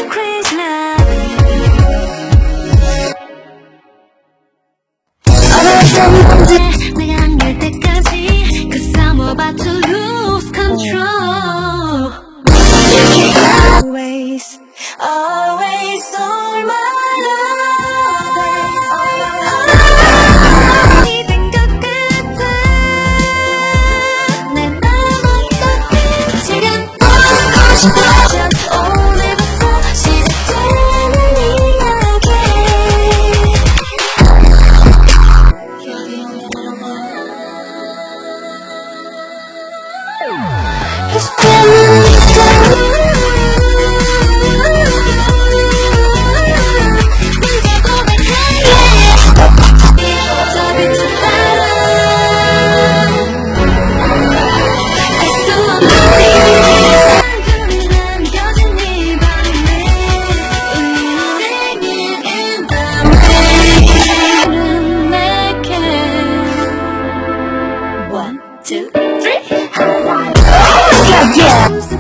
crazy love. 어렸던 문제 내가 안 될 때까지 Cause I'm about to lose control. Always, always all my love. 된 것 같아. 내 맘 어떻게 지금 보고 싶어. Just 오늘부터 시작되는 이야기. It's One, two, three. Yeah.